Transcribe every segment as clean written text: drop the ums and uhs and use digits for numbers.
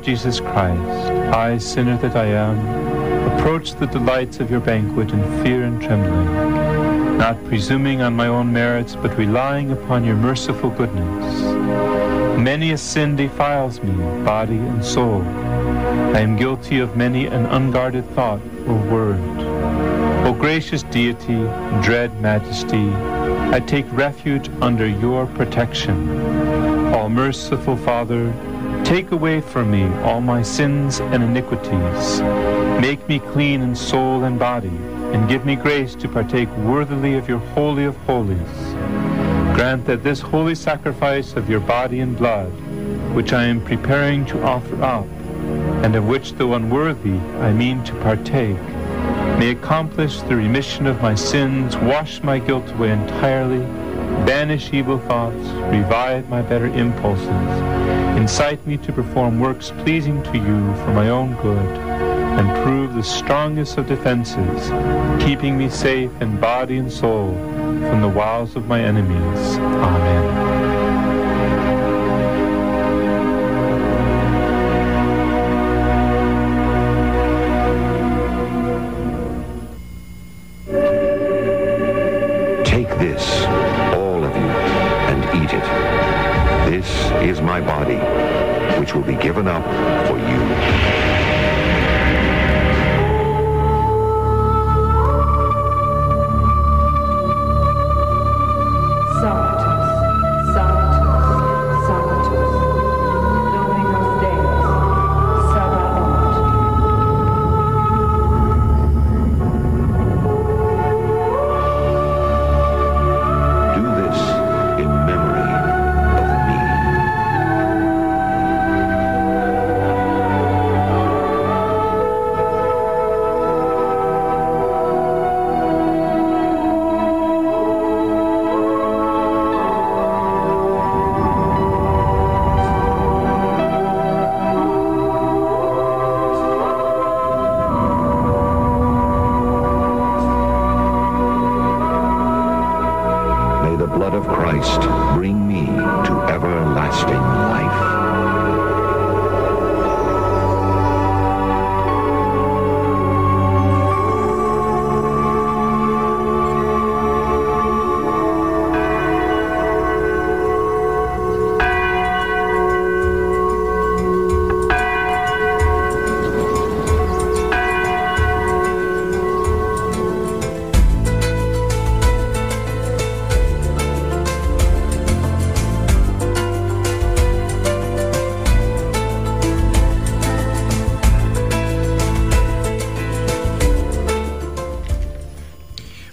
Lord Jesus Christ, I, sinner that I am, approach the delights of your banquet in fear and trembling, not presuming on my own merits, but relying upon your merciful goodness. Many a sin defiles me, body and soul. I am guilty of many an unguarded thought or word. O gracious deity, dread majesty, I take refuge under your protection. All merciful Father, take away from me all my sins and iniquities. Make me clean in soul and body, and give me grace to partake worthily of your Holy of Holies. Grant that this holy sacrifice of your body and blood, which I am preparing to offer up, and of which, though unworthy, I mean to partake, may accomplish the remission of my sins, wash my guilt away entirely, banish evil thoughts, revive my better impulses, incite me to perform works pleasing to you for my own good, and prove the strongest of defenses, keeping me safe in body and soul from the wiles of my enemies. Amen. This, all of you, and eat it. This is my body, which will be given up for you.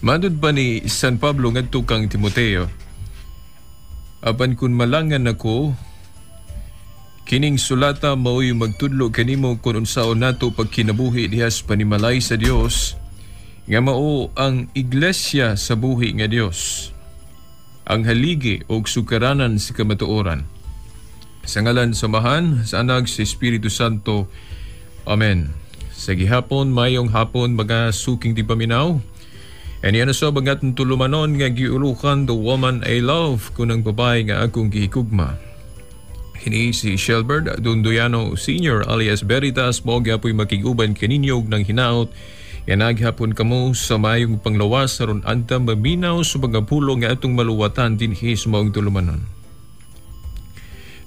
Madod pa ni San Pablo ngadto kang Timoteo, apan kun malangan ako, kining sulata mao'y magtudlo kanimo kung unsaon nato pagkinabuhi dihas panimalay sa Dios, nga mao ang iglesia sa buhi nga Dios, ang haligi o sukaranan sa kamatuoran. Sa ngalan samahan sa Anak sa Espiritu Santo. Amen. Sa gihapon, mayong hapon, mga suking di paminaw. And yan so bagat tulumanon nga giulukan the woman I love kunang babae nga akong gihikugma. Hini si Shelbert Dundoyano Sr. alias Veritas mo gapoy makiguban kaninyog ng hinaot. Yan naghapon kamo sa mayong panglawas aron anta maminaw sa mga pulong nga atong maluwatan dinhi sa maong tulumanon.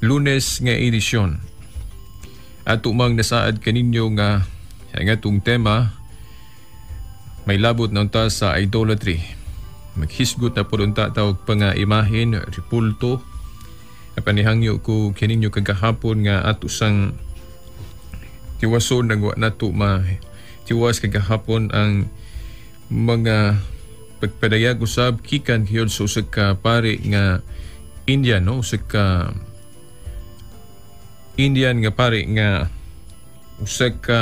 Lunes nga edisyon. Ato mang nasaad kaninyo nga ang atong tema may labot na unta sa idolatry. Maghisgot na po unta tawag pa nga imahin, ripulto. Napanihangyo ko kininyo kagahapon nga ato sang tiwason na nato tiwas kagahapon ang mga pagpadayag usab kikan kiyon sa usag ka pari nga Indian, no? Usag ka Indian nga pari nga usag ka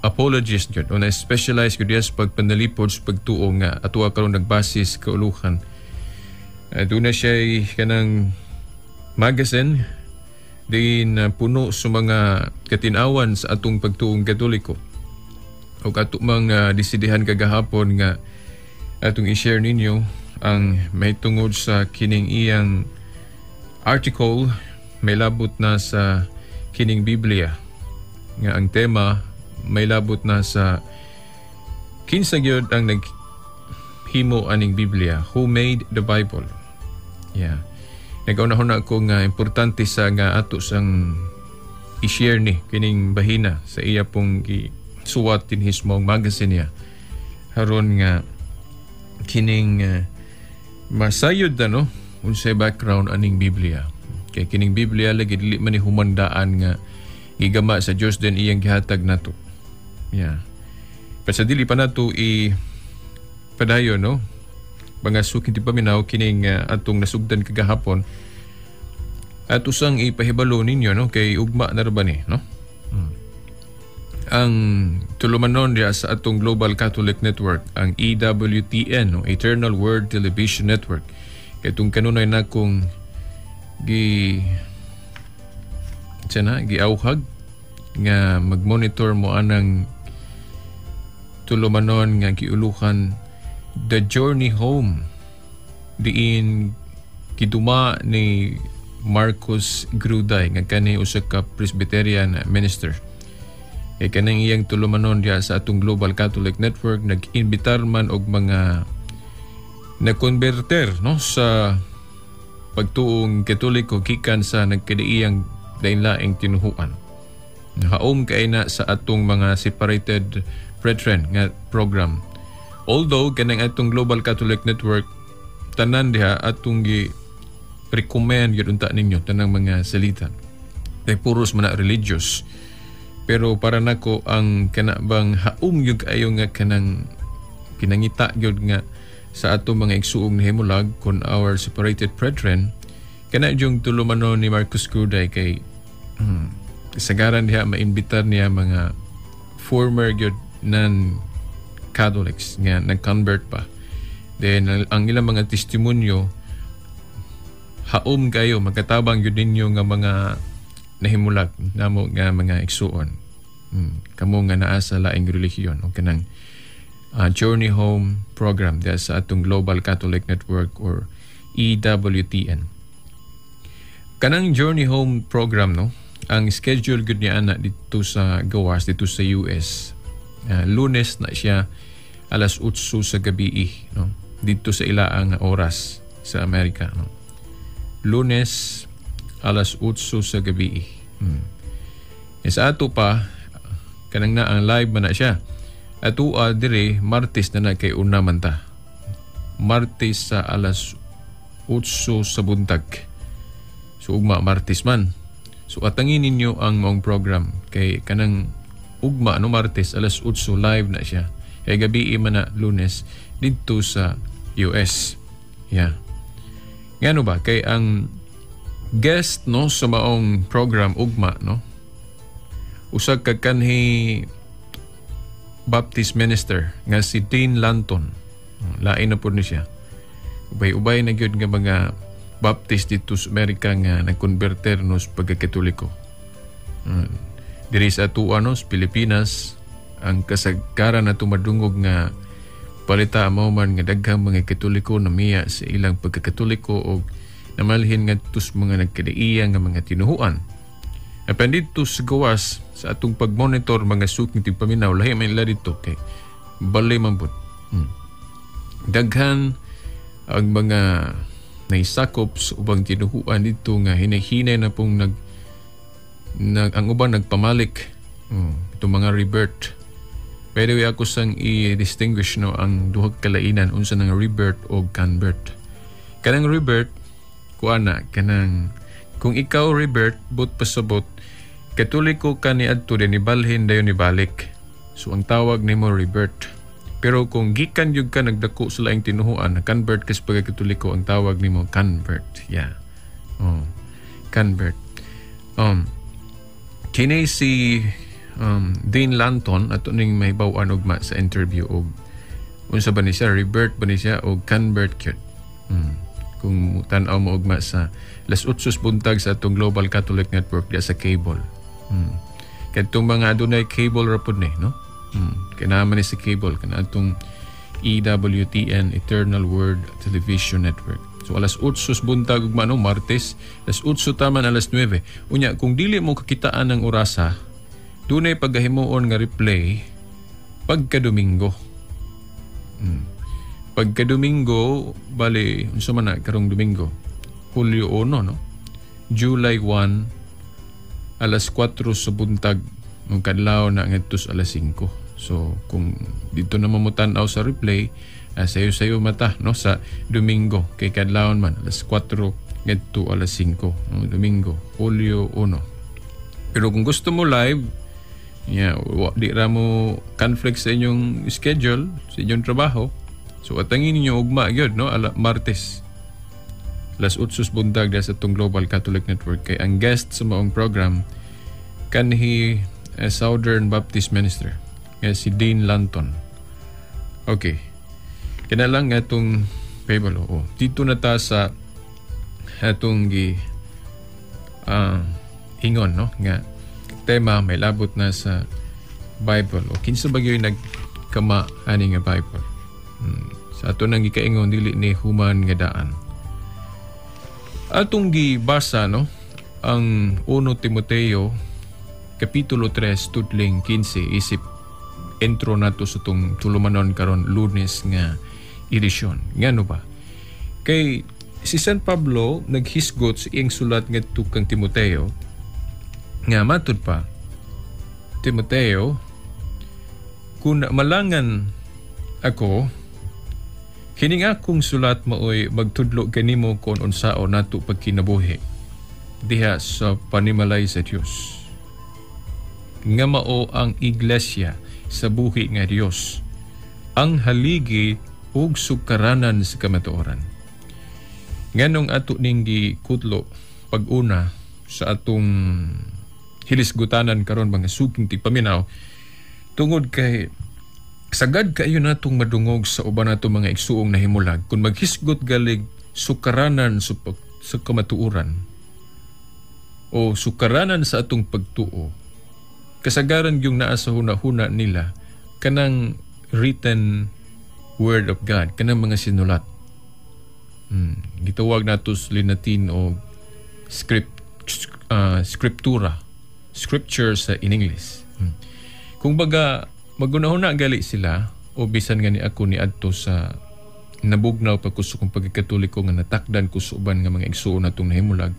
apologist yun, o na-specialize ko diya sa pagpanalipod sa pagtuo nga ato karon nagbasis kauluhan. Doon na siya kanang magazine din puno sa mga katinawan sa atong pagtuong Katoliko. O ato mang disidihan kagahapon nga atong i-share ninyo ang may tungod sa kining iyang article may labot na sa kining Biblia nga ang tema may labot na sa kinsa gyud ang naghimo aning Biblia, who made the Bible. Yeah. Nag-unahon na ako nga importante sa nga ato sang i-share ni kining bahina sa iya pong suwat din hismong magazine niya. Haron nga kining masayod na no unsay background aning Biblia. Kay kining Biblia lagi dili man ni humandaan nga gigama sa Dios din iyang gihatag nato. Yeah. Pero dili pa nato padayon no. Mga sukin ti paminaw kining atong nasugdan kagahapon. At usang ipahibalo ninyo no kay ugma na ra ba ni no. Ang tulumanon diya sa atong Global Catholic Network, ang EWTN, no? Eternal Word Television Network. Kaya itong kanunay na kong giauhag nga mag-monitor mo anang tulumanon nga giulukan The Journey Home diin giduma ni Marcos Gruday nga kani usa ka Presbyterian minister. Kay kanang iyang tulumanon diya sa atong Global Catholic Network nag-imbitar man og mga nakonberter no sa pagtuong Katoliko gikan sa nagkadaiyang dainlaing tinuhuan. Haom kay na sa atong mga separated brethren nga program. Although kanang atong Global Catholic Network tanan diha atong recommend yun unta ninyo tanang mga salita. Kay puros man na religious. Pero para nako ang kanabang haum yung kayo nga kanang pinangita yun nga sa ato mga igsuong na himulag kon our separated brethren kana yung tulumanon ni Marcos Gruday kay kasagaran diha maimbitar niya mga former yun non-Catholics nga nag-convert pa. Then ang ilang mga testimonyo haum kayo magkatabang yun ninyo nga mga nahimulag namo nga mga igsuon. Kamo nga naa sa laing relihiyon o kanang Journey Home program diya sa atong Global Catholic Network or EWTN. Kanang Journey Home program no, ang schedule gud niya ana dito sa gawas dito sa US. Lunes na siya alas 8 sa gabi no, dito sa ilaang oras sa Amerika no. Lunes alas 8 sa gabi. Sa ato pa kanang na ang live man na siya. Ato dire Martes na kay una man ta. Martes sa alas 8 sa buntag. So ugma Martes man. So atangin ninyo ang mong program kay kanang ugma no Martes alas 8 live na siya. Kay gabi man na Lunes dito sa US. Yeah. Ngano ba kay ang guest no sa maong program ugma no usag ka kanhi Baptist minister nga si Dean Lanton. Lain na po ni siya. Ubay-ubay na gyud nga mga Baptist dito sa Amerika nga nagkonverter no sa pagkakatoliko. Diri sa atua no sa Pilipinas ang kasagaran na tumadungog nga palita mo man nga daghang mga Katoliko na miya sa ilang pagkakatoliko o namalhin nga tus mga nagkadaiya nga mga tinuhuan. Apan dito sa gawas sa atong pagmonitor mga suking tigpaminaw lahi man ila dito kay balay mambot. Daghan ang mga naisakop sa ubang tinuhuan dito nga hinay-hinay na pong ang ubang nagpamalik. Itong mga rebirth. Pero ako sang i-distinguish no ang duhag kalainan unsa ng rebirth o convert. Kanang rebirth kuana kanang kung ikaw rebirth but pasabot Katoliko ka ni adto din ibalhin dayon ni balik. So ang tawag nimo rebirth. Pero kung gikan jud ka nagdako sa laing tinuhuan, convert ka sa pagkatoliko, ang tawag nimo convert. Yeah. Convert. Kini si Dean Lanton ato ning mahibaw-an ugma sa interview og unsa ba ni siya rebirth ba ni siya o convert kyud. Kung tan-aw mo ugma sa las 8 buntag sa atong Global Catholic Network diya sa cable. Kadtong mga adunay cable ra pud ni no. Kanaman ni sa cable kana atong EWTN Eternal Word Television Network. So So alas 8 buntag ug mano Martes, alas 8 taman alas 9. Unya kung dili mo kakitaan ng orasa, dunay paggahimuon nga replay pagka Domingo. Pagka Domingo, bali unsa man na karong Domingo? Hulyo 1, no? July 1 alas 4 sa buntag ng kadlaw na ngadto alas 5. So kung dito na mamutan-aw sa replay, sayo-sayo mata no sa Domingo kay kadlaw man alas 4 ngadto alas 5 no? Domingo, Hulyo 1. Pero kung gusto mo live, di ra mo conflict sa inyong schedule, sa inyong trabaho, so atangin ninyo ugma gyud no Martes alas 8 buntag sa itong Global Catholic Network. Kay ang guest sa maong program kanhi Southern Baptist Minister si Dean Lanton. Okay, kina lang itong Pablo. Dito na ta sa itong ingon no nga tema may labot na sa Bible. O kinsa bagyo nagkama ani nga Bible. Sa ato nang gikaingon dili ni human nga daan. Atong gibasa no ang 1 Timoteo kapitulo 3 tudling 15 isip intro nato sa tong tulumanon karon Lunes nga edisyon. Ngano ba? Kay si San Pablo naghisgot sa iyang sulat ngadto kang Timoteo nga matud pa, Timoteo, kung malangan ako, kining akong sulat maoy magtudlo kanimo kon unsao nato pagkinabuhi diha sa panimalay sa Dios. Nga mao ang iglesia sa buhi nga Dios, ang haligi ug sukaranan sa kamatuoran. Nganong ato ning gikutlo pag-una sa atong hilisgutanan karon mga suking tigpaminaw tungod kay sagad kayo natong madungog sa uban nato mga igsuong nahimulag kung maghisgot galig sukaranan sa kamatuoran o sukaranan sa atong pagtuo. Kasagaran yung naa sa huna-huna nila kanang written word of God, kanang mga sinulat. Gitawag nato sa Latin o scriptura, scripture sa in English. Kung baga magunahuna gali sila o bisan nga ni ako ni adto sa nabugnaw pa ko sa kung pagkatoliko nga natakdan ko sa uban nga mga igsuon natong nahimulag,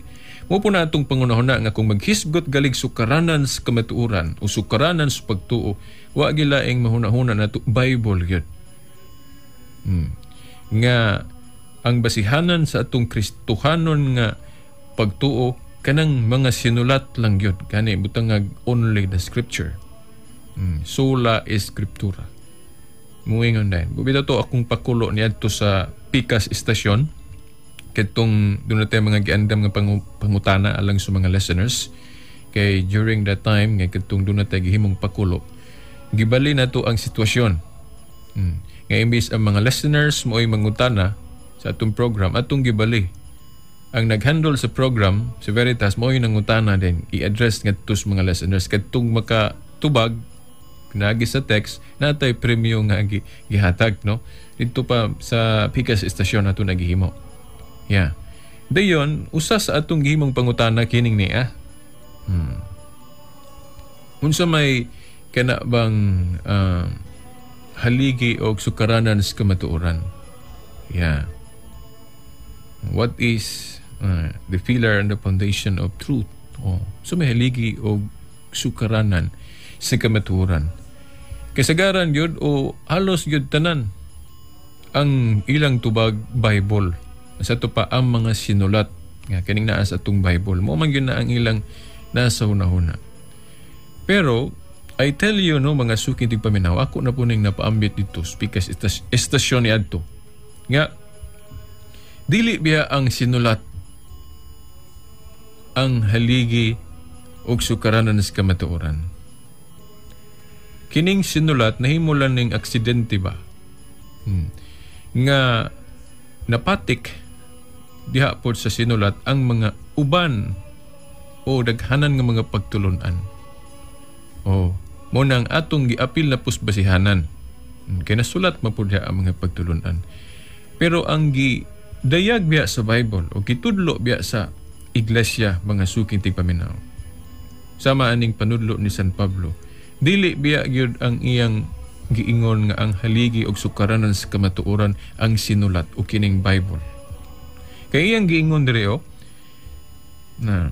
mo po na atong pangunahuna nga kung maghisgot galig sukaranan sa kamatuoran o sukaranan sa pagtuo, wa gilaing mahuna-huna nato Bible gyud. Nga ang basihanan sa atong Kristohanon nga pagtuo kanang mga sinulat lang yun. Kani butangag only the scripture. Sola scriptura. Muingon dahil. Bubita to akong pakulo niya to sa Pikas Estasyon. Katong doon natin mga giandam nga pangutana alang sa mga listeners. Kay during that time, nga katong doon natin gihimong pakulo, gibali na to ang sitwasyon. Nga imbis ang mga listeners mo'y mangutana sa atong program, atong gibali. Ang nag-handle sa program, si Veritas, mo'y nangutana din, i-address nga to sa mga listeners. Katong makatubag, pinagi sa text, natay premyo nga gihatag, no? Dito pa sa Pikas Estasyon nato nagihimo. Yeah. Dayon, usa sa atong gihimong pangutana kining niya. Unsa may kana bang haligi o sukaranan sa kamatuoran? Yeah. What is the pillar and the foundation of truth? So may haligi o sukaranan sa kamatuoran. Kasagaran yun o halos yun tanan ang ilang tubag Bible. Sa ito pa ang mga sinulat nga kaning naa sa atong Bible. Mo man yun na ang ilang nasa hunahuna. Pero I tell you no mga suking tigpaminaw, ako na po nang napaambit dito Pikas Estasyon ni adto. Nga dili biya ang sinulat ang haligi o sukaranan sa kamatuoran. Kining sinulat nahimulan ning aksidente ba? Nga napatik diha pod sa sinulat ang mga uban o daghanan nga mga pagtulunan. Mo nang atong giapil na pusbasihanan. Kaya nasulat mapod ang mga pagtulunan. Pero ang dayag biya sa Bible o kitudlo biya sa iglesia mga suking tigpaminaw. Sama aning panudlo ni San Pablo, dili biya gyud ang iyang giingon nga ang haligi og sukaranan sa kamatuoran ang sinulat o kining Bible. Kay iyang giingon diri na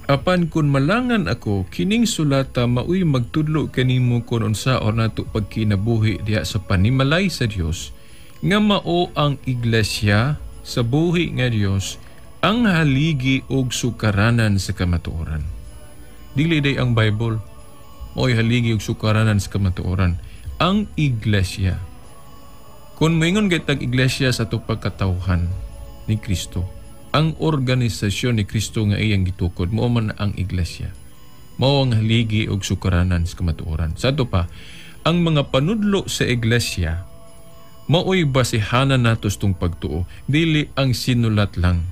apan kun malangan ako kining sulata maoy magtudlo kanimo kun unsa or nato pagkinabuhi diha sa panimalay sa Dios nga mao ang iglesia sa buhi nga Dios ang haligi og sukaranan sa kamatuoran. Dili day ang Bible mo'y haligi og sukaranan sa kamatuoran. Ang iglesia. Kung maingon kay tag iglesia sa itong pagkatauhan ni Kristo, ang organisasyon ni Kristo nga iyang gitukod, mao man ang iglesia. Mao ang haligi og sukaranan sa kamatuoran. Sa ito pa, ang mga panudlo sa iglesia, mao'y basihanan natos tong pagtuo, dili ang sinulat lang.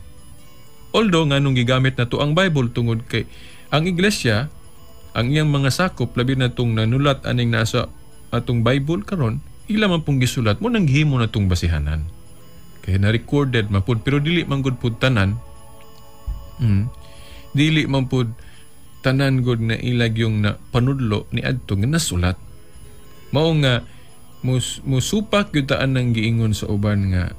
Although nga nung gigamit na to ang Bible tungod kay ang iglesia, ang iyang mga sakop, labi na itong nanulat aning nasa atong Bible karon, ila man pong gisulat mo nang gihimo na itong basihanan. Kaya na-recorded mapud, pero dili man gud pud tanan. Dili man pud tanan gud na ilag yung na panudlo ni adto nga nasulat. Mao nga musupak gyud taan nang giingon sa uban nga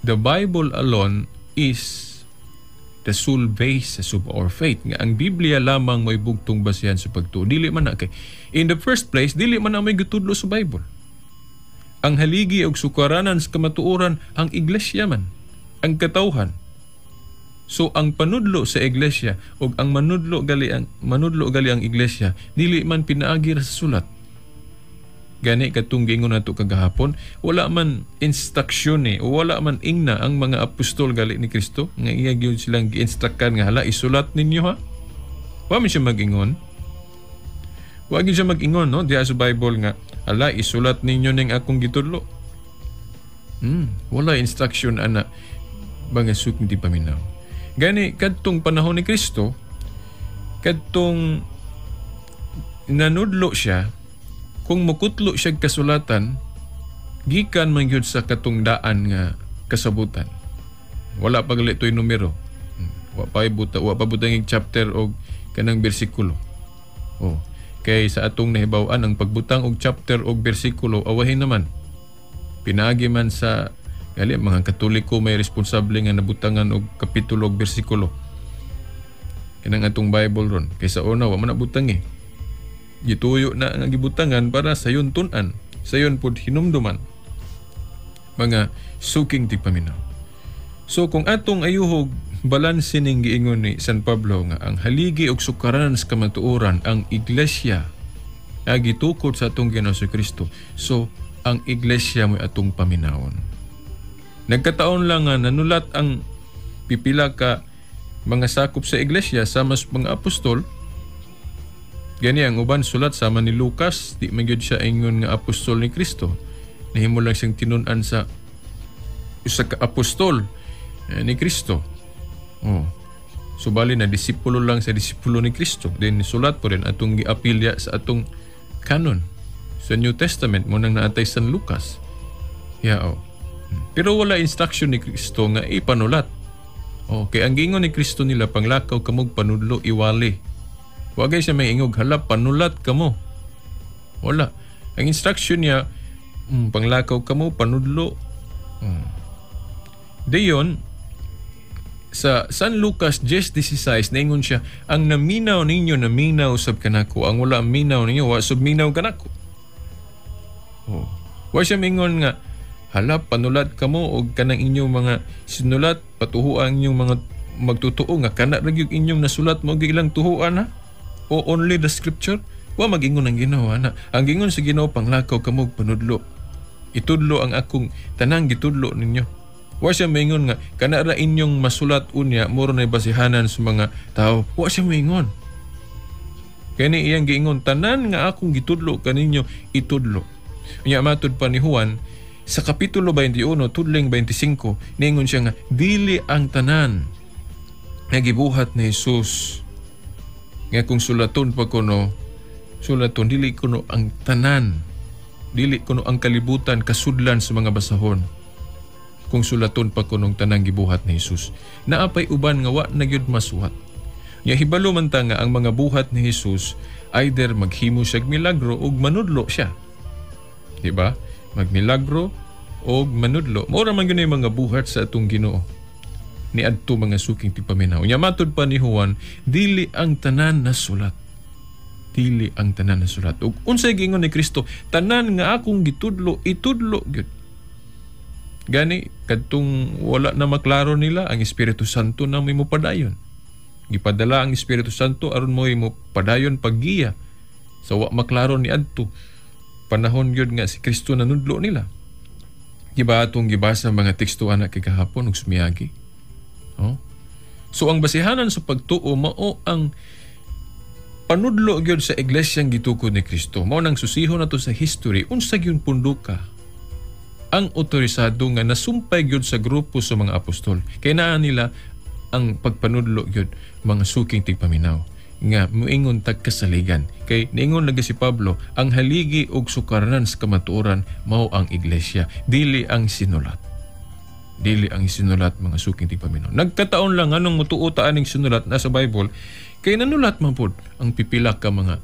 the Bible alone is the sole basis of our faith. Nga ang Biblia lamang may bugtong basihan sa pagtuo. Dili man na kay. In the first place, dili man na may gitudlo sa Bible. Ang haligi og sukaranan sa kamatuoran ang iglesia man, ang katawhan. So ang panudlo sa iglesia og ang manudlo gali ang iglesia dili man pinaagi sa sulat. Gani katong giingon nato kagahapon, wala man instruksyon o wala man ingna ang mga apostol gali ni Kristo nga iya gyud silang gi-instructan nga hala isulat ninyo ha. Wa man siya mag-ingon. Wa gyud siya mag-ingon no diha sa Bible nga hala isulat ninyo ning akong gitudlo. Wala instruction ana mga suk di paminaw. Gani kadtong panahon ni Kristo, kadtong nanudlo siya, kung makutlo siya kasulatan, gikan man yun sa katungdaan nga kasabutan. Wala pa gali ito'y numero. Wa pa butang chapter o kanang bersikulo. Kay sa atong nahibawan, ang pagbutang og chapter o bersikulo, awahin naman. Pinagi man sa mga Katoliko may responsable nga nabutangan og kapitulo o bersikulo. Kanang atong Bible ron. Kay sa una, wa man nabutang gituyo na nga gibutangan para sayon tun-an, sayon pud hinumduman mga suking tigpaminaw. So kung atong ayuhog balanse ning giingon ni San Pablo nga ang haligi og sukaranan sa kamatuoran ang iglesia nga gitukod sa atong Ginoo si Kristo, so ang iglesia mo atong paminawon. Nagkataon lang nga nanulat ang pipila ka mga sakop sa iglesia sama sa mga apostol. Gani ang uban sulat sama ni Lucas, di magyud siya ingon nga apostol ni Kristo. Nahimo lang siyang tinun-an sa usa ka apostol ni Kristo. Subali na disipulo lang sa disipulo ni Kristo. Then sulat po rin atong giapilya sa atong canon sa New Testament mo nang naatay San Lucas. Pero wala instruction ni Kristo nga ipanulat. Kaya ang giingon ni Kristo nila panglakaw kamog panudlo iwali. Wagay siya may ingog, hala, panulat ka mo. Wala. Ang instruction niya, panglakaw ka mo, panudlo. Dayon, sa San Lucas 10:16, naingon siya, ang naminaw ninyo, naminaw sab kanako. Ang wala minaw ninyo, wa sab minaw kanako. Wa siya mingon nga, hala, panulat ka mo, o kanang inyong mga sinulat, patuhuan inyong mga magtutuo nga, kana ragyog inyong nasulat mo, ilang tuhuan ha? O only the scripture? Wa mag-ingon ang Ginoo na. Ang gingon sa Ginoo panglakaw kamog panudlo. Itudlo ang akong tanang gitudlo ninyo. Wa siya maingon nga kana ra inyong masulat unya moro na basihanan sa mga tao. Wa siya maingon. Kani iyang giingon tanan nga akong gitudlo kaninyo itudlo. Unya matud pa ni Juan sa kapitulo 21 tudling 25 ningon siya nga dili ang tanan nga gibuhat ni Jesus nga kung sulaton pa kuno, sulaton, dili kuno ang tanan, dili kuno ang kalibutan, kasudlan sa mga basahon. kung sulaton pa kunong tanang gibuhat ni Jesus. Naapay uban nga wa na gyud masuhat. Nya hibalo man ta nga ang mga buhat ni Jesus either maghimo siya milagro o manudlo siya. Diba? Magmilagro o manudlo. Mora man yun yung mga buhat sa atong Ginoo. Ni adto mga suking tipaminaw. Nya matod pa ni Juan, dili ang tanan na sulat. Dili ang tanan na sulat. Ug unsay giingon ni Kristo, tanan nga akong gitudlo, itudlo gyud. Gani kadtong wala na maklaro nila, ang Espiritu Santo na may mopadayon. Gipadala ang Espiritu Santo aron mo padayon paggiya sa wa maklaro ni adto. Panahon gyud nga si Kristo nanudlo nila. Giba atong gibasa mga teksto ana kay kahapon ug sumiyagi. Oh? So ang basihanan sa pagtuo mao ang panudlo gyud sa iglesyang gitukod ni Kristo. Mao nang susihon nato sa history unsa gyud punduka ang otorisado nga nasumpay gyud sa grupo sa mga apostol. Kay naa nila ang pagpanudlo gyud mga suking tigpaminaw nga muingon tag kasaligan. Kay niingon lagi si Pablo, ang haligi og sukaranan sa kamatuoran mao ang iglesia, dili ang sinulat. Dili ang sinulat mga suking tigpaminaw. Nagkataon lang anong mutuo ta aning sinulat na sa Bible kay nanulat man pud ang pipila ka mga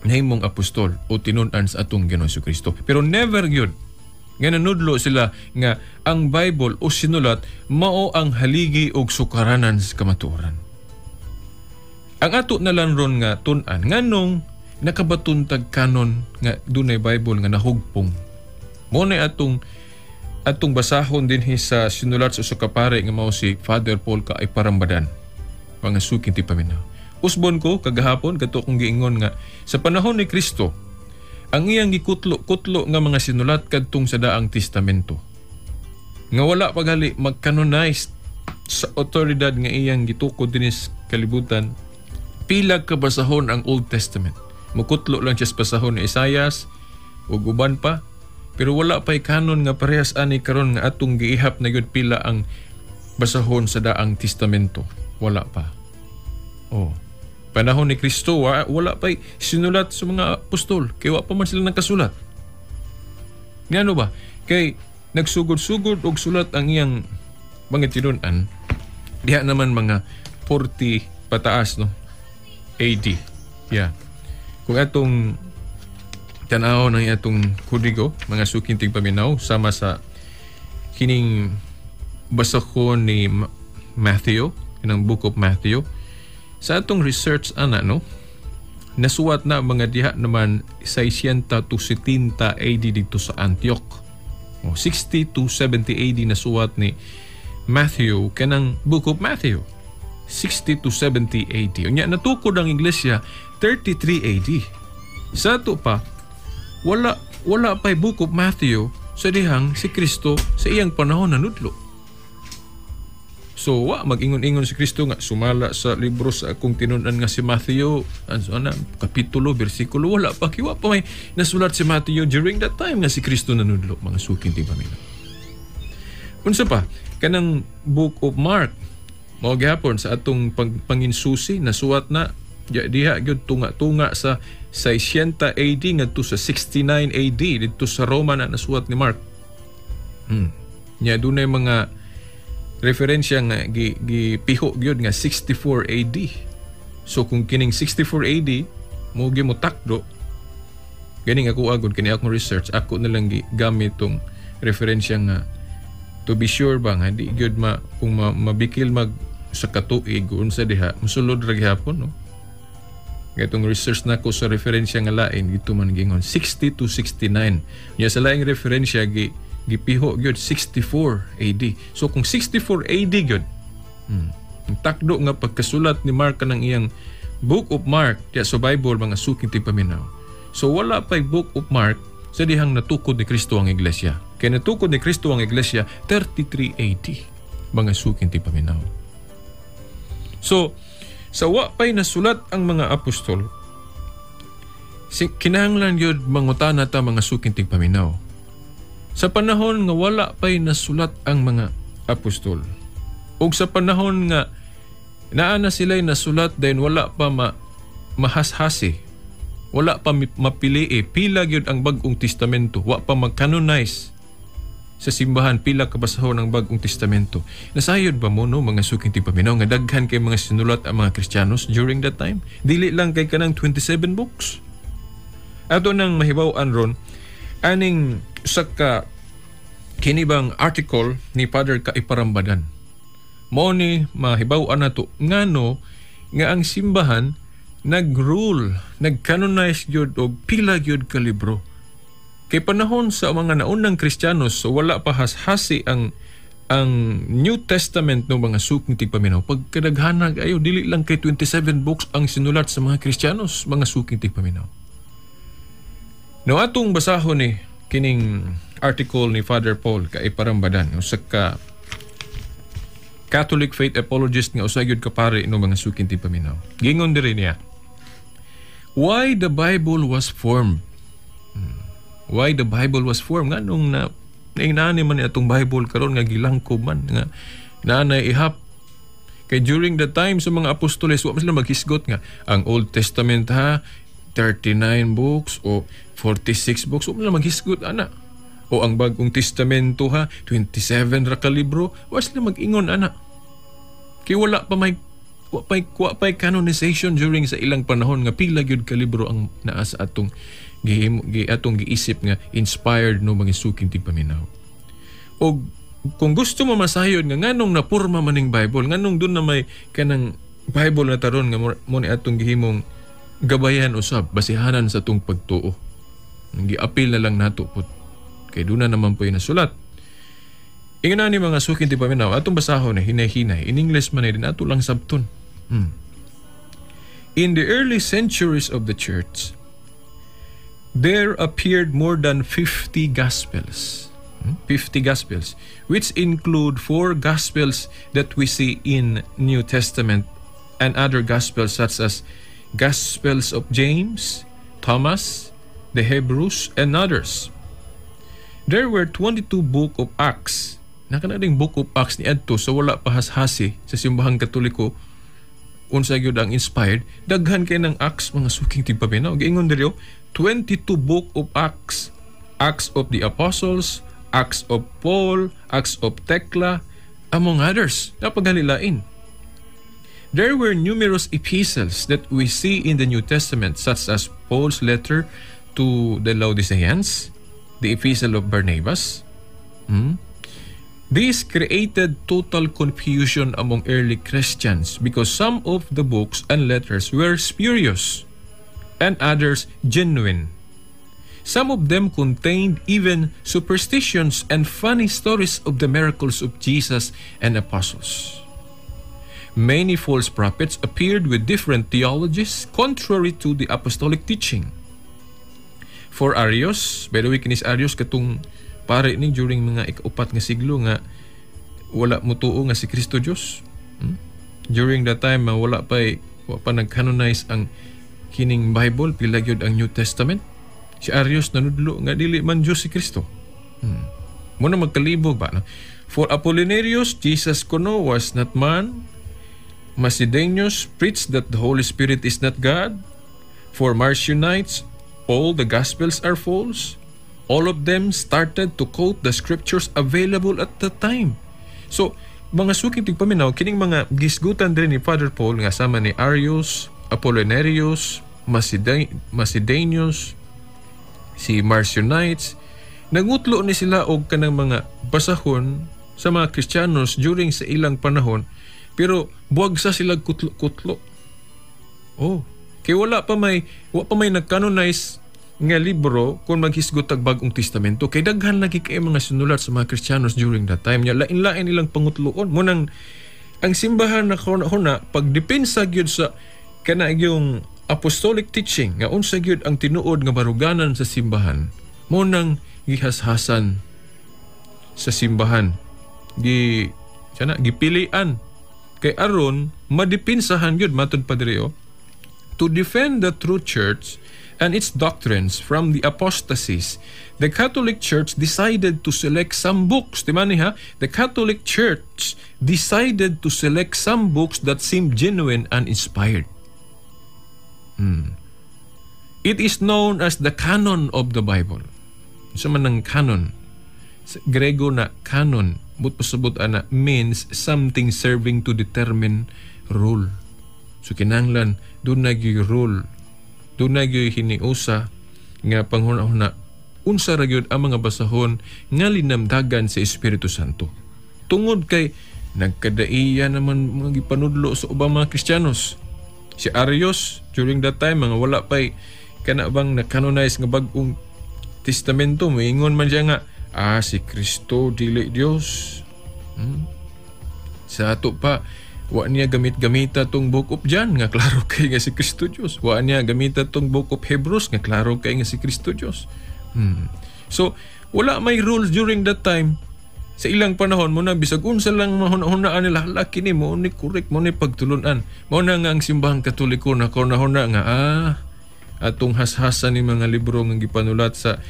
nahimong apostol o tinun-an sa atong Ginoong Kristo. Pero never gyud nga nanudlo sila nga ang Bible o sinulat mao ang haligi og sukaranan sa kamatuoran. Ang ato na lang ron nga tun-an nganong nakabatuntag kanon nga dunay Bible nga nahugpong. Mo na atong basahon din sa sinulat sa sukapare nga mao si Father Paul ka ay parambadan. Mga suking tipaminaw. Usbon ko kagahapon kadto kong giingon nga sa panahon ni Kristo ang iyang gikutlo-kutlo nga mga sinulat kadtong sa daang testamento nga wala pagali mag-canonize sa otoridad nga iyang gitukod dinis kalibutan, pila ka basahon ang Old Testament. Mukutlo lang siya sa basahon ni Isaias ug uban pa, pero wala pa'y kanon nga parehas ani karon nga atong giihap na gyud pila ang basahon sa daang testamento. Wala pa. Oh. Panahon ni Kristo, wala pa'y sinulat sa mga apostol. Kaya pa man sila nagkasulat. Ngano ba? Kay nagsugod-sugod og sulat ang iyang mga tinun-an. Diha naman mga 40 pataas, no? AD. Yeah. Kung atong tanaw ng atong kudigo, mga suking tigpaminaw, sama sa kining basahon ni Matthew, ng Book of Matthew, sa atong research ana no, nasuwat na mga diha naman 60 to 70 AD dito sa Antioch. 60 to 70 AD nasuwat ni Matthew kanang Book of Matthew. 60 to 70 AD. Unya natukod ang iglesia 33 AD. Sa ato pa wala pa'y Book of Matthew sa dihang si Kristo sa iyang panahon nanudlo. So, mag-ingon-ingon si Kristo nga sumala sa libro sa akong tinun-an nga si Matthew, kapitulo, bersikulo, wala pa may nasulat si Matthew during that time nga si Kristo nanudlo, mga suking tigpaminaw. Unsa pa, kanang Book of Mark, mao gihapon sa atong panginsusi, nasuwat na, diha gyud tunga-tunga sa 60 AD ngadto sa 69 AD dito sa Roma na nasuwat ni Mark. Nya dunay mga referensya nga gipiho gyud nga 64 AD. So kung kining 64 AD mo gimutakdo, ganing ako agud kini akong research, ako na lang gamit tong referensya nga to be sure ba nga di gyud kung mabikil mag sa katuig unsa diha musulod ra gihapon, no? Gatong research nako sa referensya nga lain gito man gingon 60 to 69. Nya sa laing referensya gipiho gyud 64 AD. So kung 64 AD gyud, ang takdo nga pagkasulat ni Mark kanang iyang Book of Mark diya sa Bible, mga suking tigpaminaw. So wala pa'y Book of Mark sa dihang natukod ni Kristo ang iglesia. Kaya natukod ni Kristo ang iglesia 33 AD, mga suking tigpaminaw. So sa wa pa'y nasulat ang mga apostol, kinahanglan yun mangutana ta mga suking tigpaminaw. Sa panahon nga wala pa'y nasulat ang mga apostol, o sa panahon nga naana sila'y nasulat dahil wala pa mahashasi, wala pa mapili, pila yun ang bagong testamento, wala pa mag-canonize. sa simbahan pila ka basahon ng Bagong Testamento. Nasayod ba mo no mga suking tigpaminaw nga daghan kay mga sinulat ang mga Kristiyanos during that time? Dili lang kay kanang 27 books. Ato nang mahibaw-an ron aning usa ka kinibang article ni Father Kaiparambadan. Mao ni mahibaw-an nato ngano nga ang simbahan nag-rule, nag-canonize gyud og pila gyud ka libro. Kay panahon sa mga naunang Kristiyanos, so wala pa hashasi ang New Testament ng mga suking tigpaminaw. Pagkadaghanag ayo, dili lang kay 27 books ang sinulat sa mga Kristiyanos, mga suking tigpaminaw. No atong basahon ni kining article ni Father Paul Kaiparambadan, usa ka Catholic faith apologist nga usa gyud ka pare no mga suking tigpaminaw. Gingon diri niya, why the Bible was formed. Why the Bible was formed. Nga nung nainani man itong Bible karon nga gilangkob man nga nanay ihap. Kay during the time sa mga apostoles, wa sila maghisgot nga ang Old Testament 39 books o 46 books. Wa sila maghisgot ana. O ang Bagong Testamento 27 ra ka libro. Wa sila mag-ingon ana. Kay wala pa may canonization during sa ilang panahon nga pila gyud ka libro ang naa sa atong giisip nga inspired no mga suking tigpaminaw. O kung gusto mo masayod nga nganong napurma maning Bible, nganong dun na may kanang Bible na taron nga mo ni atong gihimong gabayan usab basihanan sa atong pagtuo. Giapil na lang nato pud kay duna naman po nasulat. Ingon na ni mga suking tigpaminaw atong basahon na hinay-hinay in English man din ato lang sabton. In the early centuries of the church, there appeared more than 50 Gospels. 50 Gospels, which include 4 Gospels that we see in New Testament and other Gospels such as Gospels of James, Thomas, the Hebrews, and others. There were 22 Book of Acts. Nakanading Book of Acts ni adto so wala pa hashasi sa simbahang Katoliko unsa gyud ang inspired. Daghan kay ng Acts mga suking tigpaminaw. Giingon diri 22 Book of Acts. Acts of the Apostles, Acts of Paul, Acts of Thecla, among others. Napagalilain. There were numerous epistles that we see in the New Testament such as Paul's letter to the Laodiceans, the Epistle of Barnabas. This created total confusion among early Christians because some of the books and letters were spurious and others genuine. Some of them contained even superstitions and funny stories of the miracles of Jesus and apostles. Many false prophets appeared with different theologies contrary to the apostolic teaching. For Arius, by the way, kinis Arius katong pare ni during mga ika-4 nga siglo nga wala mo tuo nga si Kristo Dios. During that time wala pa nag-canonize ang kining Bible, pila gyud ang New Testament. Si Arius nanudlo nga dili man Dios si Kristo. Muna magkalibog ba no? For Apollinarius, Jesus kuno was not man. Macedonius preached that the Holy Spirit is not God. For Marcionites, all the Gospels are false. All of them started to quote the scriptures available at the time. So, mga suking tigpaminaw, kining mga gisgutan din ni Father Paul nga sama ni Arius, Apollinarius, Macedonius, si Marcionites, nangutlo ni sila og kanang mga basahon sa mga Kristiyanos during sa ilang panahon, pero buwag sa sila kutlo-kutlo. Kay wala pa may nag-canonize nga libro kung maghisgot ang Bagong Testamento kay daghan lagi kay mga sinulat sa mga Kristiyanos during that time nya lain-lain ilang pangutloon mo nang ang simbahan na huna pagdepensa gyud sa kana yung apostolic teaching nga unsa gyud ang tinuod nga baruganan sa simbahan mo nang gihashasan sa simbahan gipilian kay aron madepensahan gyud matud pa diri to defend the true church and its doctrines from the apostasies. The Catholic Church decided to select some books. The Catholic Church decided to select some books that seemed genuine and inspired. It is known as the canon of the Bible. So man ang canon. Sa Grego na canon, but pasabot ana means something serving to determine rule. So kinahanglan doon nagyoy rule, doon nagyoy hiniusa nga panghuna-huna unsa ra gyud ang mga basahon nga linamdagan sa Espiritu Santo. Tungod kay nagkadaiya naman mga gipanudlo sa ubang mga Kristiyanos. Si Arius during that time mga wala pay kana bang na-canonize nga bag-ong testamento, moingon man siya nga si Kristo dili Dios. Sa ato pa wa niya gamit-gamita tong Book of John nga klaro kay nga si Kristo Dios. Wa niya gamita tong Book of Hebrews nga klaro kay nga si Kristo Dios. So wala may rules during that time. Sa ilang panahon mo na bisag unsa lang mahuna-hunaan nila laki ni mo ni correct mo ni pagtulunan. Mao na nga ang simbahang Katoliko na kunahuna nga atong hashasan ni mga libro nga gipanulat sa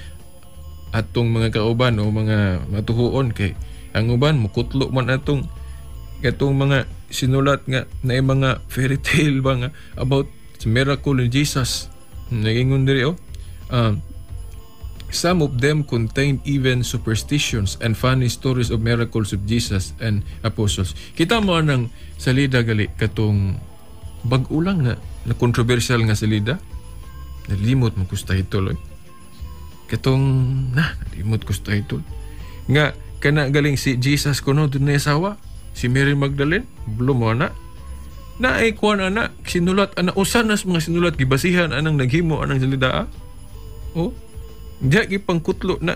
atong mga kauban o mga matuhuon kay ang uban mukutlo man atong mga sinulat nga na mga fairy tale ba nga about the miracle in Jesus. Nagingon diri some of them contain even superstitions and funny stories of miracles of Jesus and apostles. Kita mo nang salida gali katong bag-ulang na controversial nga salida. Nalimot mo kusta ito katong nalimot kusta ito nga kana galing si Jesus kuno dun na asawa si Mary Magdalene blumo na ay kuan ana sinulat ana usan nas mga sinulat gibasihan anang naghimo anang salida diya gipangkutlo na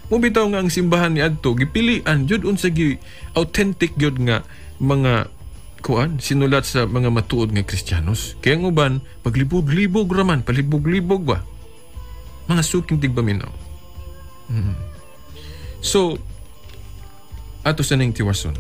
mo bitaw nga ang simbahan ni adto gipilian jud unsa gi authentic jud nga mga kuan sinulat sa mga matuod nga Kristiyanos. Kaya ang uban paglibog-libog raman, palibog-libog ba mga suking tigbaminaw. So ato sa ning tiwason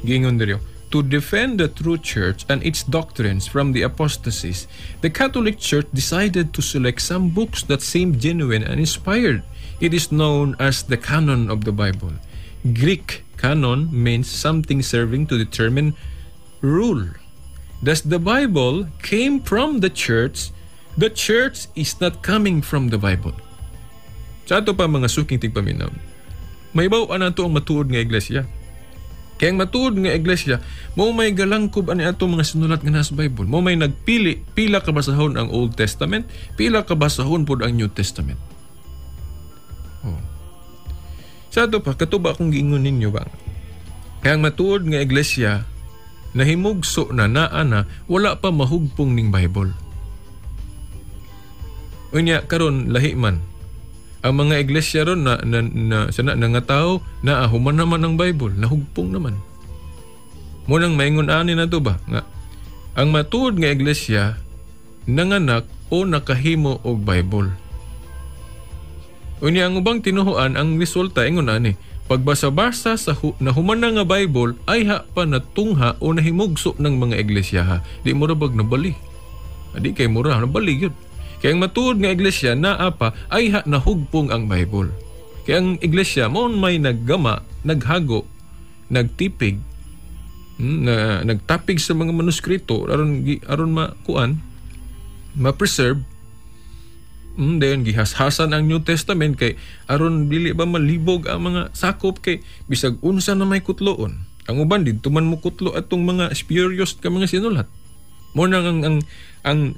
gingon diri to defend the true church and its doctrines from the apostasies, the Catholic Church decided to select some books that seemed genuine and inspired. It is known as the canon of the Bible. Greek canon means something serving to determine rule. Thus the Bible came from the church is not coming from the Bible. Sa ato pa mga suking tigpaminaw, may bawa na ito ang matuod nga iglesia. Kaya ang matuod nga iglesia, mo may galangkob ani ato mga sinulat nga nasa Bible. Mo may nagpili, pila kabasahon ang Old Testament, pila kabasahon pod ang New Testament. Sa ato pa, katuba akong giingon ninyo ba? Kaya ang matuod nga iglesia, nahimugso na naa wala pa mahugpong ning Bible. Unya karon lahi man. Ang mga iglesia ron na nga tao na human naman ang Bible, nahugpong naman. Munang maingon ani na to ba nga ang matuod nga iglesia nanganak o nakahimo og Bible. Unya ang ubang tinuhuan ang resulta ingon ani pagbasa-basa sa nahuman na nga Bible ay pa natungha o nahimugso ng mga iglesia. Di mo rabag nabali. Di kay mura nabali yun. Kaya ang matuod nga iglesia naa pa ay nahugpong ang Bible. Kaya ang iglesia mo may naggama, naghago, nagtipig, nagtapig sa mga manuskrito aron ma-preserve. Then gihashasan ang New Testament kay aron dili ba malibog ang mga sakop kay bisag unsa na may kutloon. Ang uban didto man mo kutlo atong mga spurious ka mga sinulat. Mo nang ang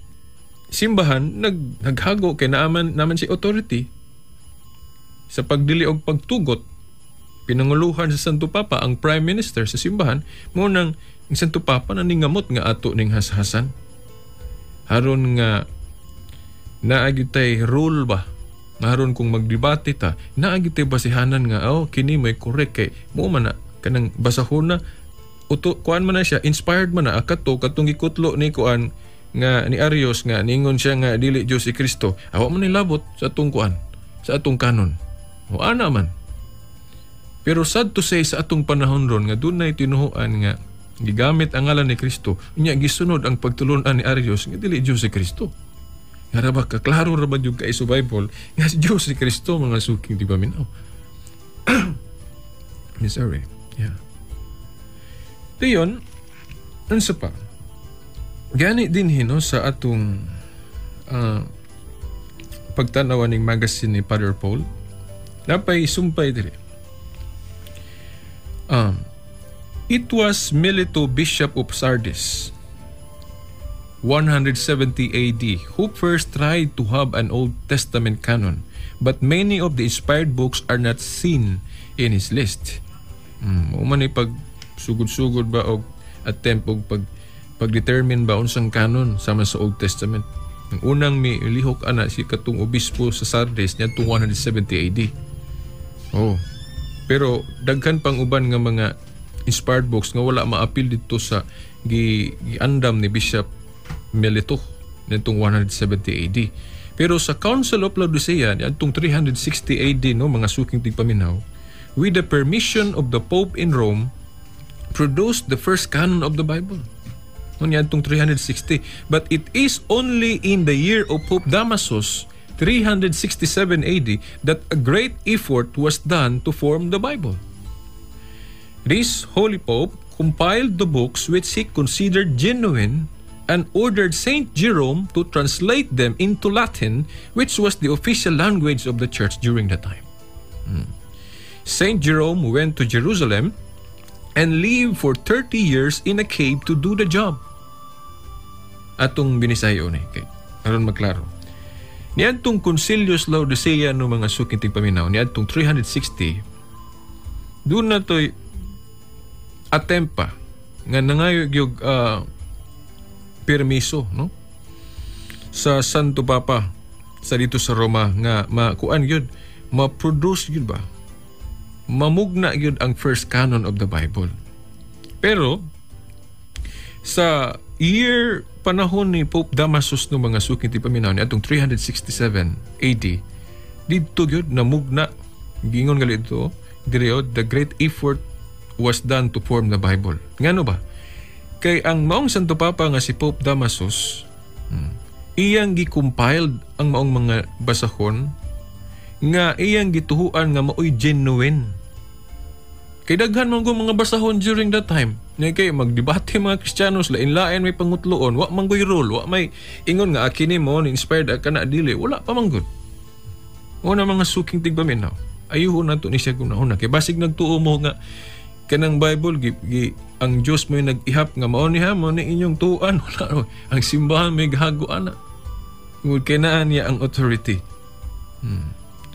simbahan naghago kay naman si authority sa pagdili og pagtugot pinanguluhan sa Santo Papa ang Prime Minister sa simbahan mo nang ang Santo Papa naningamot nga ato ning hashasan haron nga naagitay rule ba maron kung magdebate ta naagitay basihanan nga kini may correct kay mo man na kanang basahon na kuan man na siya inspired man na akato katong gikutlo ni kuan nga ni Arius nga ningon siya nga dili Dios si Kristo awa man nilabot sa atong kuan sa atong kanon o ana man pero sad to say sa atong panahon ron nga dunay tinuhuan nga gigamit ang ngalan ni Kristo unya gisunod ang pagtulunan ni Arius nga dili Dios si Kristo nga ra ba kaklaro ra ba jud kay sa Bible nga si Dios si Kristo mga suking di ba minaw sorry Dayon unsa pa gani din sa atong pagtanaw ning magazine ni Father Paul Napay sumpay dire. It was Melito, Bishop of Sardis, 170 AD, who first tried to have an Old Testament canon, but many of the inspired books are not seen in his list. Uman ay pag sugod-sugod ba o attempt og pag-determine ba unsang canon sama sa Old Testament. Ang unang may lihok ana si katong obispo sa Sardis niya 170 AD. Pero daghan pang uban nga mga inspired books nga wala maapil dito sa giandam ni Bishop Melito nitong 170 AD. Pero sa Council of Laodicea nitong 360 AD mga suking tigpaminaw, with the permission of the Pope in Rome, produced the first canon of the Bible. Nitong 360. But it is only in the year of Pope Damasus, 367 AD, that a great effort was done to form the Bible. This Holy Pope compiled the books which he considered genuine and ordered Saint Jerome to translate them into Latin, which was the official language of the church during that time. Saint Jerome went to Jerusalem and lived for 30 years in a cave to do the job. Atong binisayo ni kay aron maklaro. Niadtong Concilius Laodicea no mga suking tigpaminaw niadtong 360 doon na to'y atempa nga nangayog yung permiso no sa Santo Papa sa dito sa Roma nga makuan yun, ma-produce yun ba, mamugna yun ang first canon of the Bible. Pero sa panahon ni Pope Damasus no mga suking tipaminaw ni atong 367 AD dito yun namugna gingon nga dito dire the great effort was done to form the Bible. Ngano ba? Kay ang maong Santo Papa nga si Pope Damasus, iyang gi-compiled ang maong mga basahon nga iyang gituhuan nga maoy genuine. Kay daghan man mga basahon during that time. Nga kay magdebate mga Kristiyanos lain-lain may pangutloon, wa man goy rule, wa may ingon nga akini mo inspired ka na dili, wala pa man gud. Una mga suking tigpaminaw. Ayuhon nato ni siya kunahon kay basig nagtuo mo nga kanang Bible ang Dios mo nag-ihap nga mao ni inyong tuan wala ang simbahan may gahago ana ngud kay naa niya ang authority.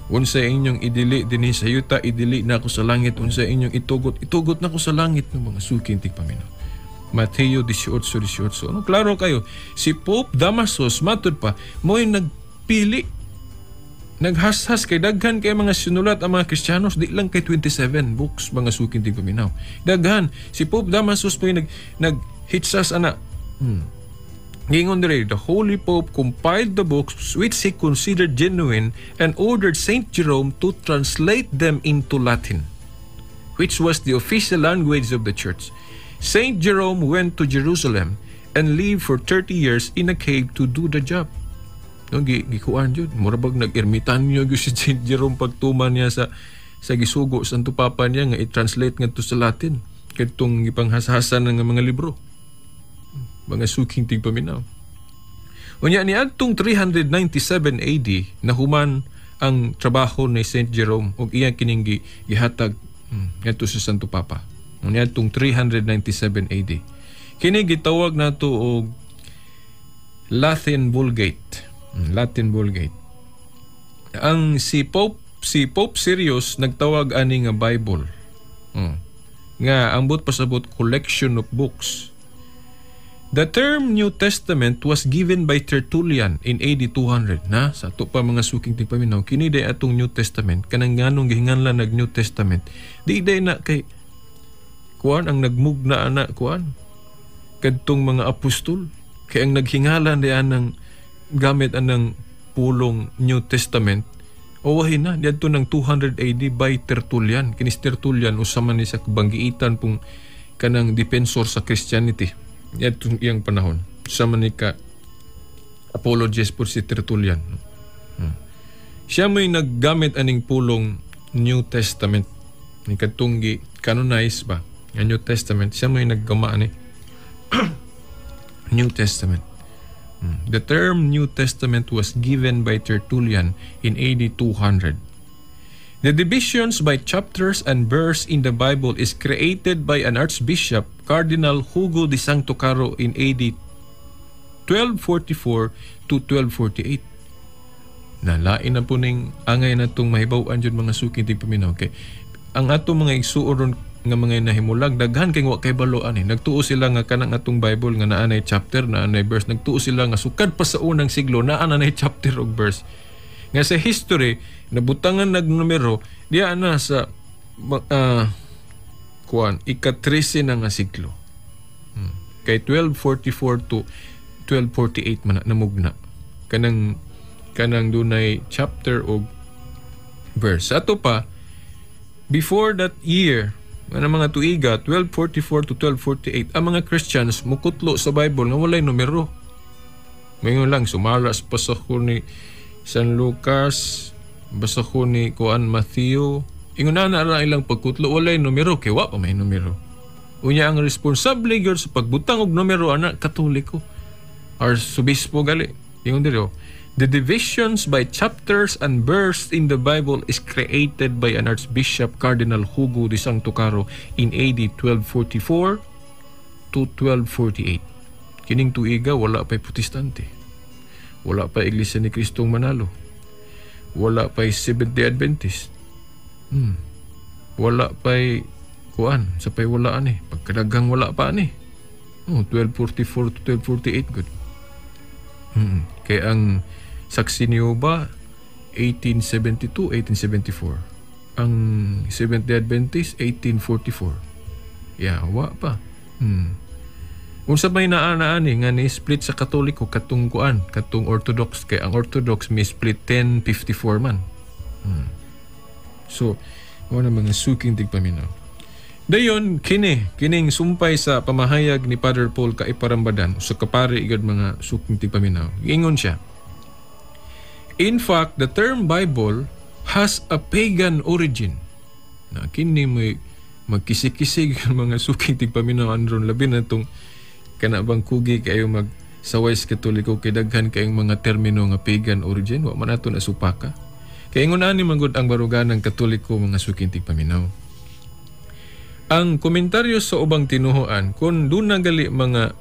Unsa inyong idili dinhi sa yuta idili na ako sa langit, unsa inyong itugot na ko sa langit ng mga suking tigpaminaw. Mateo 18:18. Ano klaro kayo si Pope Damasus matud pa mo'y nagpili naghashas kay daghan kay mga sinulat ang mga Kristiyanos di lang kay 27 books mga suking tigpaminaw. Daghan si Pope Damasus may naghitsas ana. Gingon dire the Holy Pope compiled the books which he considered genuine and ordered Saint Jerome to translate them into Latin, which was the official language of the church. Saint Jerome went to Jerusalem and lived for 30 years in a cave to do the job. Gikuan yun. Murabag nag-ermitanyo si Saint Jerome pagtuman niya sa gisugo Santo Papa niya nga i-translate nga to sa Latin. Katong ipanghashasan ng mga libro. Mga suking tigpaminaw. Unya ni adtong 397 AD nahuman ang trabaho ni Saint Jerome ug iya kining gihatag ngadto sa Santo Papa. Unya adtong 397 AD. Kini gitawag nato og Latin Vulgate. Ang si Pope Sirius nagtawag ani nga Bible. Nga ambot pasabot collection of books. The term New Testament was given by Tertullian in AD 200 na sa ato pa mga suking tigpaminaw kini day atong New Testament kanang nganong gihinganlan nag New Testament di day na kay kuan ang nagmugna ana kuan kadtong mga apostol kay ang naghingalan day anang gamit anang pulong New Testament o wahin na dito ng 200 AD by Tertullian. Kinis Tertullian usama ni sa kabanggiitan pong kanang defensor sa Christianity itong iyang panahon usama ni ka apologist po si Tertullian. Siya may naggamit aning pulong New Testament ni katong canonize ba ang New Testament siya may naggama ani New Testament. The term New Testament was given by Tertullian in AD 200. The divisions by chapters and verse in the Bible is created by an Archbishop, Cardinal Hugo de Santo Caro in AD 1244 to 1248. Nalain na po ning angay na itong mahibawan dyan mga suking tigpaminaw. Okay. Ang atong mga igsuoron nga mga nahimulag, daghan kay wa kay baloan eh. Nagtuo sila nga kanang atong Bible nga naanay chapter, naanay verse. Nagtuo sila nga sukad pa sa unang siglo, naanay chapter o verse. Nga sa history, nabutangan nagnumero, diya na sa ika-13 na nga siglo. Kay 1244 to 1248 man namugna. Kanang dunay chapter o verse. Ato pa, before that year, mga tuiga, 1244 to 1248, ang mga Christians mukutlo sa Bible nga walay numero. Ngayon lang, sumaras pa sa ni San Lucas, basta ko ni Kuan Matthew, ingon na ilang pagkutlo, walay numero, kaya wa pa may numero. Unya ang responsable gyud sa pagbutang og numero ana Katoliko or subispo gali. Ingon diri, the divisions by chapters and verse in the Bible is created by an Archbishop Cardinal Hugo de Santo Caro in AD 1244 to 1248. Kining tuiga wala pa'y protestante. Wala pa Iglesia ni Kristong Manalo. Wala pa Seventh-day Adventist. Wala pa kuan. Sa pa'y wala ani. Pagkadagang wala pa ani. 1244 to 1248 good. Kaya ang Saksi ni Jehovah 1872, 1874. Ang Seventh-day Adventist 1844. Wa pa. Unsa may naanaani nga ni-split sa Katoliko katong kuan, katong Orthodox, kay ang Orthodox may split 1054 man. So, wala mga suking tigpaminaw. Dayon kining sumpay sa pamahayag ni Father Paul Kaiparambadan sa kapare igad mga suking tigpaminaw. Ingon siya, in fact, the term Bible has a pagan origin. Na kini may magkisig-kisig mga suking tigpaminaw andron labi na itong kanabang kugi kayo magsaway sa Katoliko kay daghan kayong mga termino nga pagan origin, wa man ato na supaka. Kaya ingon ani manggod ang barugan ng Katoliko mga suking tigpaminaw. Ang komentaryo sa ubang tinuhoan kung doon nagali mga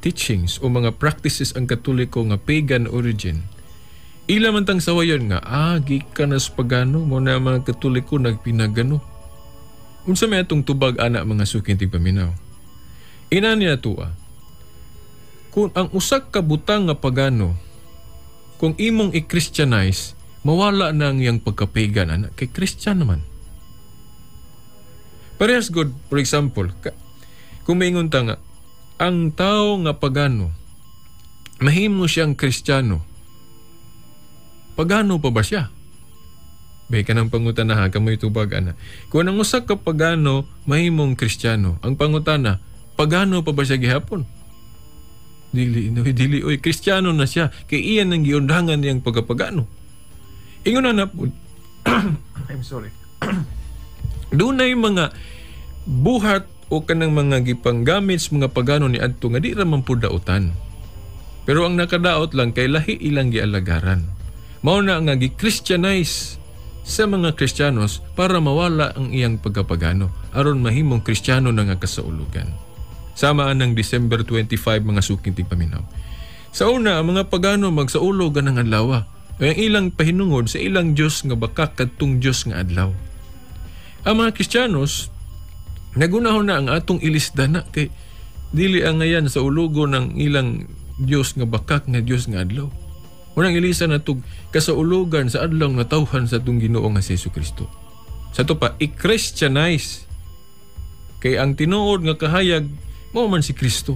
teachings o mga practices ang Katoliko nga pagan origin, ila man tang sawayon nga gikan na sa pagano mo na mga Katoliko nagpinagano. Unsa may atong tubag ana mga suking tigpaminaw? Inani na tuwa, kung ang usak ka butang nga pagano, kung imong i-Christianize, mawala na ang iyang pagkapagan, anak, kay Christian naman. Parehas good, for example, kung maingon ta nga, ang tao nga pagano, mahimo siyang Kristiyano, pagano pa ba siya? Bay ka ng pangutana kamoy tubag, anak. Kung ang usak ka pagano, mahimong Kristiyano, ang pangutana, pagano pa ba siya gihapon? Dili, oy, Kristiyano na siya. Kay iyan ang giundangan niyang pagkapagano. Ingon na po, I'm sorry. Doon na yung mga buhat o kanang mga gipanggamit sa mga pagano ni adto nga di raman po dautan. Pero ang nakadaot lang kay lahi ilang gialagaran. Mao na nga gi-Christianize sa mga Kristiyanos para mawala ang iyang pagkapagano aron mahimong Kristiyano na nga kasaulugan. Samaan ng December 25 mga suking tigpaminaw. Sa una, ang mga pagano magsaulo ganang adlaw. Ang ilang pahinungod sa ilang Diyos nga baka kadtong Diyos nga adlaw. Ang mga Kristiyanos, nagunahon na ang atong ilisdana kay dili ang ngayan sa ulugo ng ilang Diyos nga bakak nga Diyos nga adlaw. Unang ilisa na itong kasaulugan sa adlaw nga tawhan sa itong Ginoo nga si Jesucristo. Sa ito pa, i-Christianize. Kay ang tinuod nga kahayag mao man si Kristo.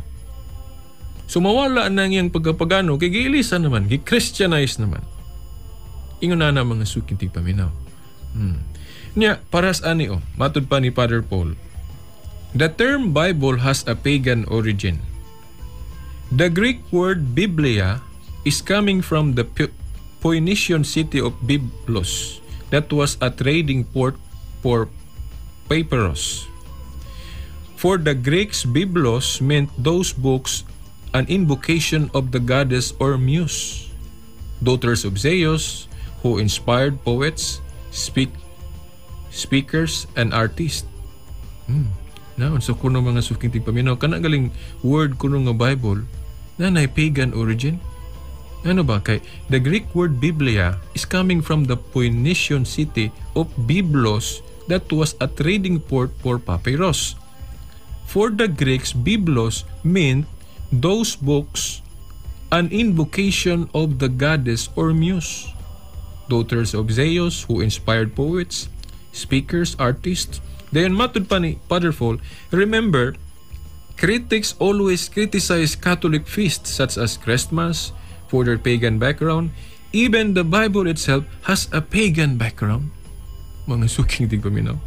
So mawala na ngiyang pagkapagano kay giilisa naman, gi-Christianize naman. Ingon na mga suking tigpaminaw. Nya paras ani matud pa ni Father Paul. The term Bible has a pagan origin. The Greek word Biblia is coming from the Phoenician city of Byblos that was a trading port for papyrus. For the Greeks, Byblos meant those books, an invocation of the goddess or muse, daughters of Zeus, who inspired poets, speakers and artists. So kuno mga suking tigpaminaw, kana galing word kuno nga Bible, na pagan origin. Ano ba? Kay the Greek word Biblia is coming from the Phoenician city of Byblos that was a trading port for papyrus. For the Greeks, Byblos meant those books, an invocation of the goddess or muse, daughters of Zeus who inspired poets, speakers, artists. Then matod pa ni Father Fall, remember, critics always criticize Catholic feasts such as Christmas for their pagan background. Even the Bible itself has a pagan background. Mga suking tigpaminaw.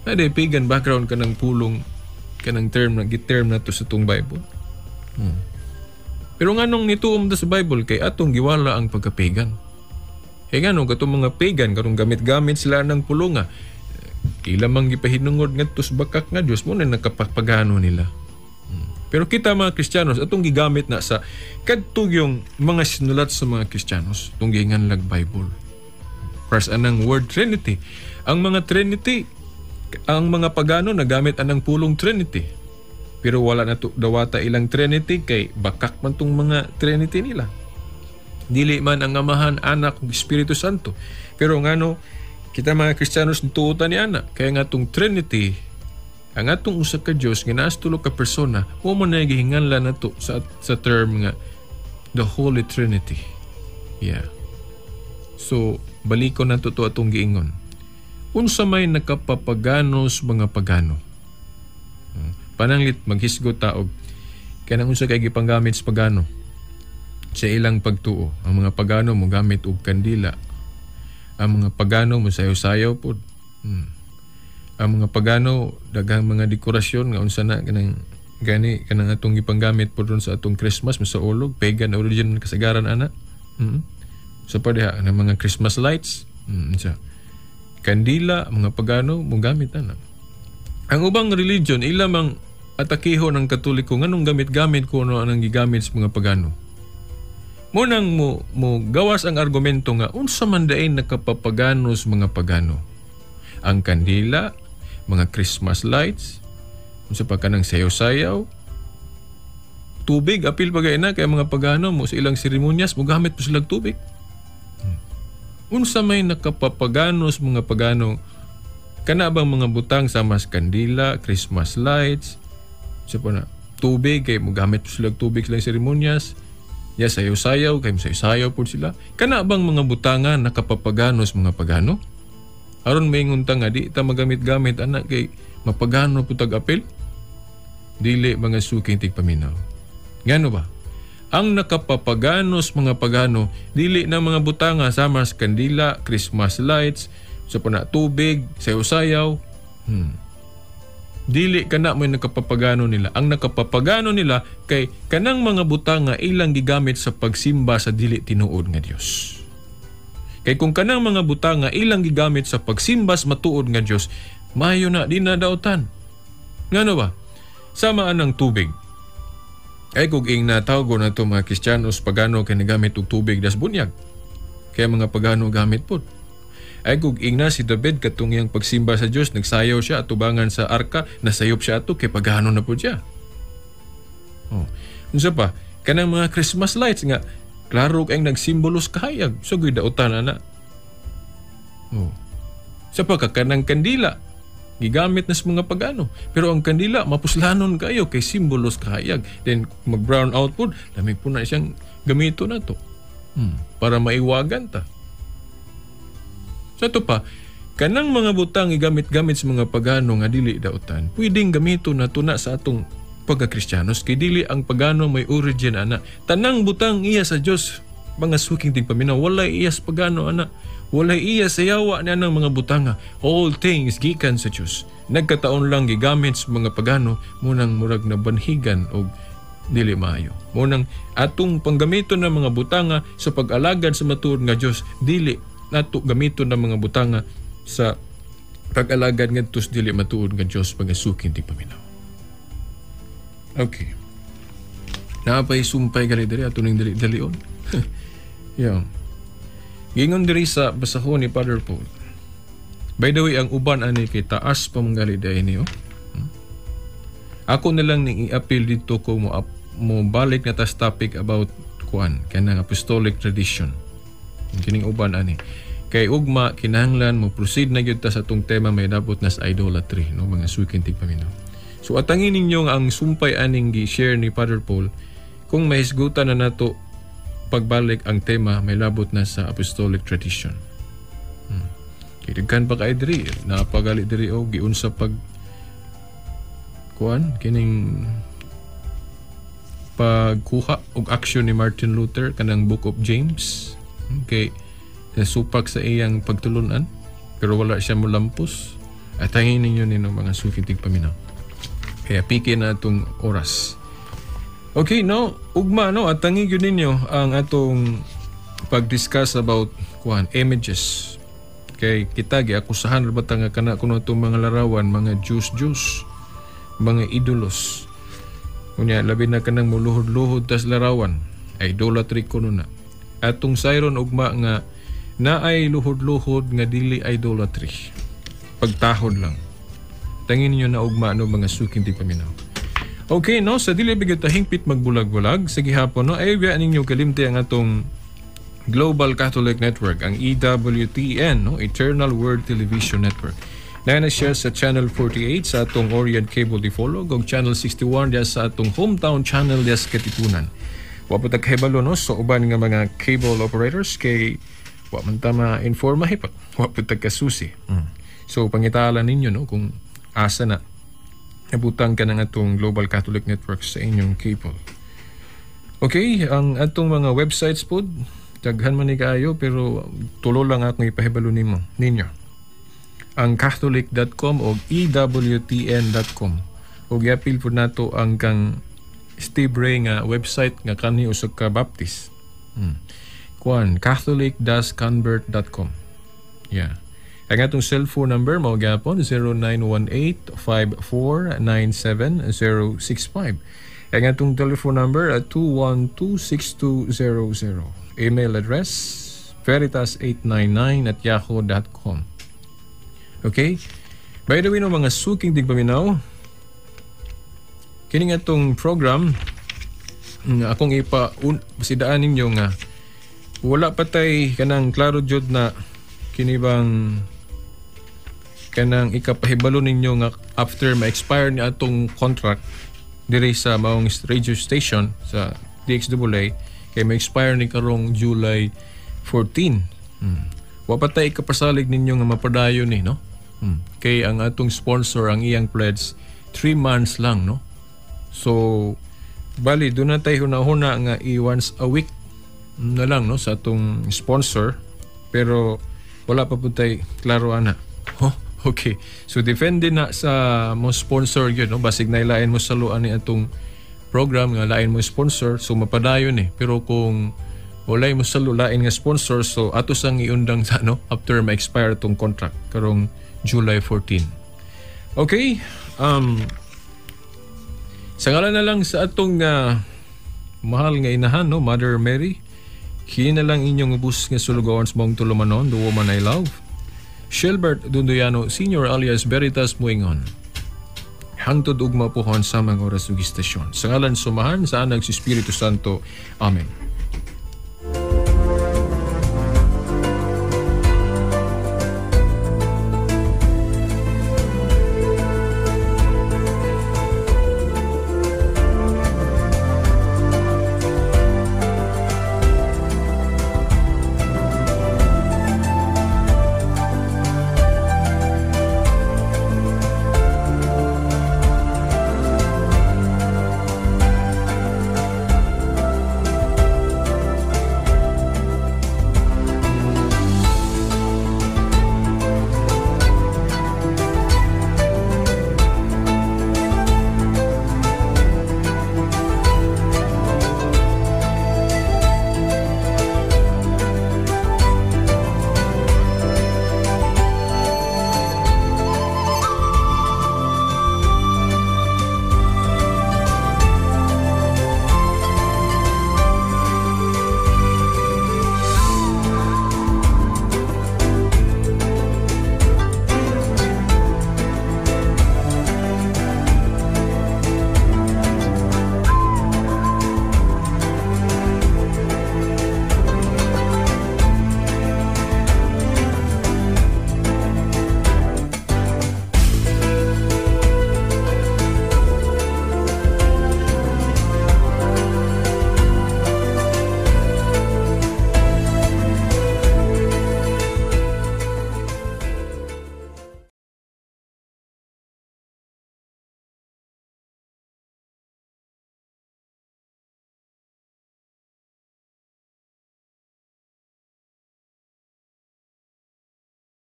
Ada pagan background kanang pulong, kanang term na giterm na to sa itong Bible. Pero nganong nituom sa Bible kay atong giwala ang pagka-pagan. Kaya nga katong mga pagan, karong gamit-gamit sila ng pulunga. Ilamang gipahinungod nga tos bakak nga Diyos mo na nakapagpagano nila. Pero kita mga Kristiyanos, atong gigamit na sa kadtog yung mga sinulat sa mga Kristiyanos, itong ginganlag Bible. First, anang word Trinity. Ang mga Trinity, ang mga pagano nagamit anang pulong Trinity. Pero wala na to dawata ilang Trinity kay bakak man tong mga Trinity nila. Dili man ang Amahan, Anak, ug Espiritu Santo. Pero ngano kita mga Kristiyanos nituutan ni ana kaya nga tong Trinity, ang atong usa ka Dios nga naas tulo ka persona, mo man na gihinganlan nato sa term nga the Holy Trinity. Yeah. So balikon nato to atong giingon. Unsa may nakapapaganos mga pagano. Pananglit maghisgot ta og kanang unsa kay gipanggamit sa pagano sa ilang pagtuo. Ang mga pagano mo gamit og kandila. Ang mga pagano mo sayaw-sayaw pod. Ang mga pagano daghang mga dekorasyon nga unsa na kanang gani kanang atong gipanggamit pod ron sa atong Christmas sa ulog, pagan origin kasagaran ana. Sa padeha ng mga Christmas lights, sa kandila, mga pagano mo gamit ana. Ang ubang religion ilamang atakiho ng Katoliko nganong gamit-gamit ko ano anang gigamit sa mga pagano. Munang mo gawas ang argumento nga unsa man daay nakapapaganos mga pagano. Ang kandila, mga Christmas lights, unsa pa kanang sayaw-sayaw, tubig apil pagay na kay mga pagano mo sa ilang seremonyas mo gamit po silang tubig. Unsa may nakapapaganos mga pagano, kana bang mga butang sa mas kandila, Christmas lights, sa pa na tubig kay mo gamit po silang tubig silang seremonyas, ya sayaw-sayaw kay sayaw-sayaw po sila. Kana bang mga butangan nakapapaganos mga pagano? Aron maingon ta nga di ta magamit-gamit anak kay mapagano po tag-apil? Dili mga suking tigpaminaw. Ngano ba? Ang nakapapaganos mga pagano, dili na mga butanga sama sa kandila, Christmas lights, sa pana tubig, sayaw-sayaw. Dili kana may nakapapagano nila. Ang nakapapagano nila kay kanang mga butanga ilang gigamit sa pagsimba sa dili tinuod nga Dios. Kay kung kanang mga butanga ilang gigamit sa pagsimba sa matuod nga Dios, mayo na di na dautan. Ngano ba? Sama anang tubig. Ay kung ing natawgo na ito mga Kristiyanos pagano kay nagamit og tubig das bunyag. Kaya mga pagano gamit po. Ay kung ing na si David katong iyang pagsimba sa Dios nagsayaw siya atubangan sa arka, nasayop siya ato kay pagano na po siya. Unsa pa? Kanang mga Christmas lights nga klaro kay nagsimbolos kahayag. So gid dautan ana. Sa pagkakanang kandila gigamit na sa mga pagano. Pero ang kandila, mapuslanon kayo kay simbolos kahayag. Then, mag-brown out po, lamig po na siyang gamito na to. Para maiwagan ta. So ito pa, kanang mga butang igamit-gamit sa mga pagano nga dili dautan, pwedeng gamito na to na sa atong pagka-Kristiyanos kay dili ang pagano may origin ana. Tanang butang iya sa Dios, mga suking tigpaminaw, walay iya sa pagano ana. Walay iya sa yawa na ng mga butanga. All things gikan sa Diyos. Nagkataon lang gigamit sa mga pagano munang murag na banhigan o dili maayo. Munang atong panggamito ng mga butanga sa pag-alagad sa matuod nga Diyos, dili nato gamito ng mga butanga sa pag-alagad nga tus dili matuod nga Diyos pagasukin ti paminaw. Okay. Naapay sumpay gali diri ato ning dali-dalion. Yeah. Gingon diri sa basahon ni Father Paul. By the way, ang uban ani kay taas pa manggali dai niyo. Ako na lang ning i-appeal dito ko mo balik na tas topic about kuan kanang apostolic tradition. Kining uban ani. Kay ugma kinahanglan mo proceed na gyud ta sa tong tema may dabot nas idolatry, no, mga sukintig paminaw. So atangin ninyo ang sumpay aning gi-share ni Father Paul kung mahisgutan na nato pagbalik ang tema may labot na sa apostolic tradition. Kidaghan pa kay diri, napagali diri og giunsa pag kuan kining pagkuha og aksyon ni Martin Luther kanang Book of James. Okay, supak sa iyang pagtulunan pero wala siya molampos. Atangin ninyo nino mga sukitig paminaw. Kaya piki na itong oras. Okay, no? Ugma, no? At tangin yun ninyo ang atong pag-discuss about images. Kay kita, giakusahan na ba nga kana kuno itong mga larawan, mga Diyos, mga idolos. Kunya, labi na kanang muluhod-luhod tas larawan. Idolatry kuno na. Atong sayron ugma nga na ay luhod-luhod nga dili idolatry. Pagtahod lang. Tangin niyo na ugma no mga suking di paminaw. Okay, no, sa dili bigat hingpit magbulag-bulag sa gihapon, no, ay biya ninyo kalimti ang atong Global Catholic Network, ang EWTN, no, Eternal Word Television Network. Na siya sa Channel 48 sa atong Orient Cable Dipolog o Channel 61 diya sa atong hometown channel diya sa Katipunan. Wapot kahibalo, no, so uban nga mga cable operators kay wa man ta ma-informa hipat. Wapot kasusi. So pangitalan ninyo, no, kung asa na nabutang ka ng atong Global Catholic Network sa inyong cable. Okay, ang atong mga websites po, daghan man ni kaayo pero tulo lang akong ipahibalo ninyo. Ang catholic.com o ewtn.com. O giapil po nato ang kang Steve Ray nga website nga kani usog ka Baptist. Catholic-convert.com. Yeah. Ang atong cellphone number mao gyapon 0918-5497-065. Ang atong telephone number at 212-6200. Email address veritas899@yahoo.com. Okay? By the way, no, mga suking tigpaminaw, kining atong program akong pasidaan ninyo nga wala patay kanang klaro jud na kinibang kanang ikapahibalo ninyo nga after ma-expire ni atong contract diri sa maong radio station sa DXAA kay ma-expire ni karong July 14. Wa patay ikapasalig ninyo nga mapadayon ni, no? Kay ang atong sponsor ang iyang pledge 3 months lang, no? So bali do na tayo hunahuna nga once a week na lang, no, sa atong sponsor pero wala pa po tayo klaro ana. Okay. So defende na sa mo sponsor yun, no? Basig na ilain mo saluan ni atong program nga lain mo sponsor so mapadayon pero kung walay mo salulain nga sponsor so ato sang iundang sa after ma-expire tong contract karong July 14. Okay. Sa ngalan na lang sa atong mahal nga inahan, no, Mother Mary, kina lang inyong ubus nga sulugawan sa mong tulumanon, the woman I love, Shilbert Dundoyano Sr. alias Veritas Muingon. Hangtod ugma pohon sa mga oras ug istasyon. Sa ngalan sumahan sa Anak si Espiritu Santo. Amen.